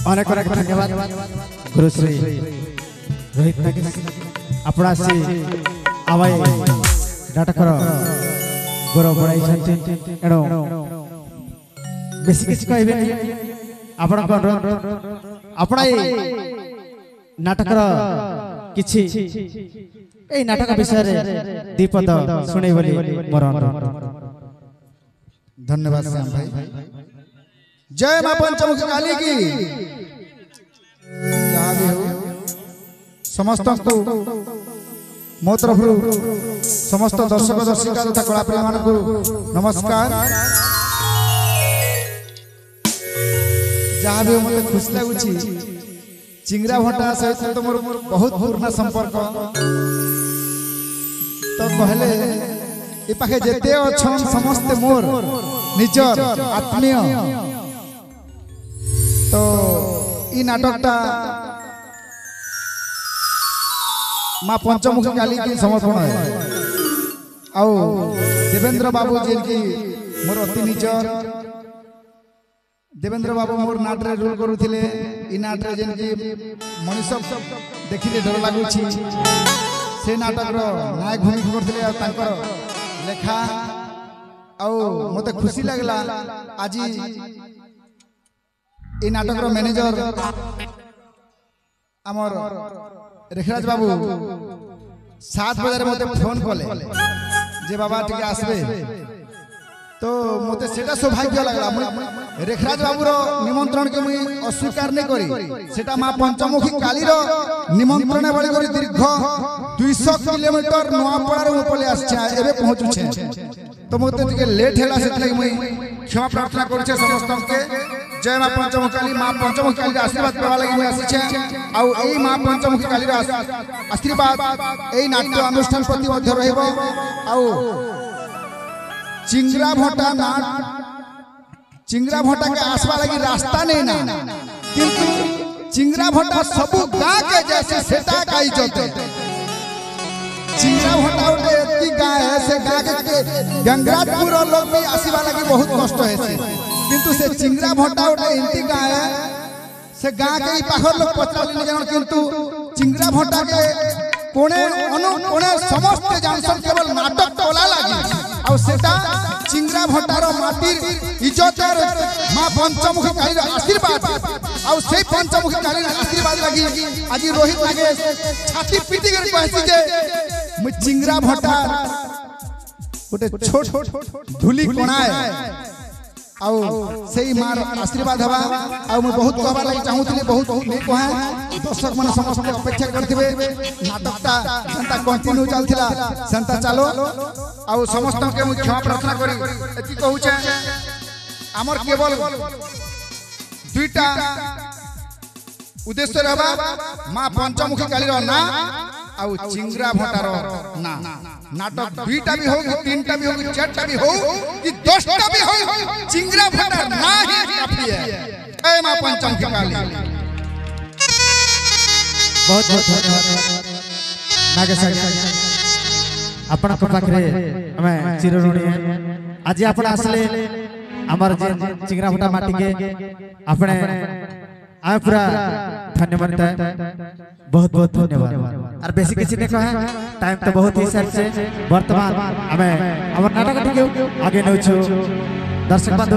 अनेक अनेक धन्यवाद गुरुश्री रोहित अपना सी आवाई नाटकर गौरव बढ़ाई एणु बेसी किसी कहबे आपण अपना नाटकर किछि ए नाटक विषय रे दीपद सुनै बोली मोर धन्यवाद श्याम भाई। जय मां पंचमुखी काली की। जहाँ भी हो समस्त को मो तरफ समस्त दर्शक दर्शिका तथा कलाप्रेमी मान को नमस्कार। जहाँ भी हो मत खुश लगुची चिंगरा भट्टा सहित तो मोर बहुत पुराना संपर्क तो कहले ए पाखे जेते अछन समस्त मोर निजर आत्मीय तो ई नाटकटा मां पंचमुखी काली की समर्पण है आउ देवेंद्र बाबू जी की मोर अति निजर देवेंद्र बाबू मोर नाटरे रूल करुथिले ई नाटरे जेन की मनुष्य देखिले डर लागुछि से नाटक रो नायक भूमिका करथिले आ तांकर लेखा आउ मते खुशी लागला आज ई नाटक रो मैनेजर हमर रेखराज बाबू 7 बजे मते फोन कले जे बाबा टिके आसबे तो मते सेटा सौभाग्य लागला रेखराज बाबू रो निमंत्रण के मुई अस्वीकार नहीं करी सेटा मां पंचमुखी काली रो निमंत्रण बळी करी दीर्घ 200 किलोमीटर नोआपड़ा रो पले आछा एबे पहुंचु छे तो मते टिके लेट हैला सेट लागि मुई क्षमा प्रार्थना करू छे समस्त के। जय मां पंचमुखी काली। मां पंचमुखी काली रो आशीर्वाद पावा लागि मुई आसी छे आउ एई मां पंचमुखी काली रो आशीर्वाद एई नाट्य अनुष्ठान प्रति मध्य रहइबो आउ चिंगरा भट्टा के आसवा लगी रास्ता नहीं ना किंतु चिंगरा भट्टा सबु गाँ के जैसे सेटा का इज्जत है। चिंगरा भट्टा उठे एती गाँ है से गाँ के गंगराजपुर लोग भी आसवा लगी बहुत कष्ट है से किंतु से चिंगरा भट्टा उठे एती गाँ है से गाँ के ई पाखर लोग पचाली नहीं जान किंतु चिंगरा भट्टा के कोने कोने समस्त जानसन केवल नाटक टोला लगी और सेटा चिंगरा भट्टार माटिर इज्जत मां पंचमुखी काली आशीर्वाद और से पंचमुखी काली आशीर्वाद लगी आज रोहित लागे छाती पीटी कर कहसी जे मु चिंगरा भट्टा गोटे छोट धुली कोणाए आउ सेही मार आशीर्वाद हवा आउ मु बहुत कहबा लागि चाहूतली बहुत नहीं कहा दर्शक मन समस्त अपेक्षा करथिबे नाटकटा संता कंटिन्यू चलथिला संता चलो आउ समस्त के मु क्षमा प्रार्थना करी एति कहू छे हमर केवल दुईटा उद्देश्य रहबा मां पंचमुखी काली रो ना आउ चिंगरा भट्टा रो ना नाटक दुईटा भी हो कि तीनटा भी हो कि चारटा भी हो कि 10टा भी हो चिंगरा भट्टा ना ही काफी है। जय मां पंचमुखी काली। बहुत बहुत धन्यवाद नागेश आपण को पाखरे हमें चिरऋणी है आज आपण आसले हमर चिंगरा भट्टा माटी के आपने आए पूरा धन्यवाद बहुत बहुत धन्यवाद और बेसी किसी ने कहा टाइम तो बहुत ही सर से वर्तमान हमें हमर नाटक आगे नौ दर्शक बंधु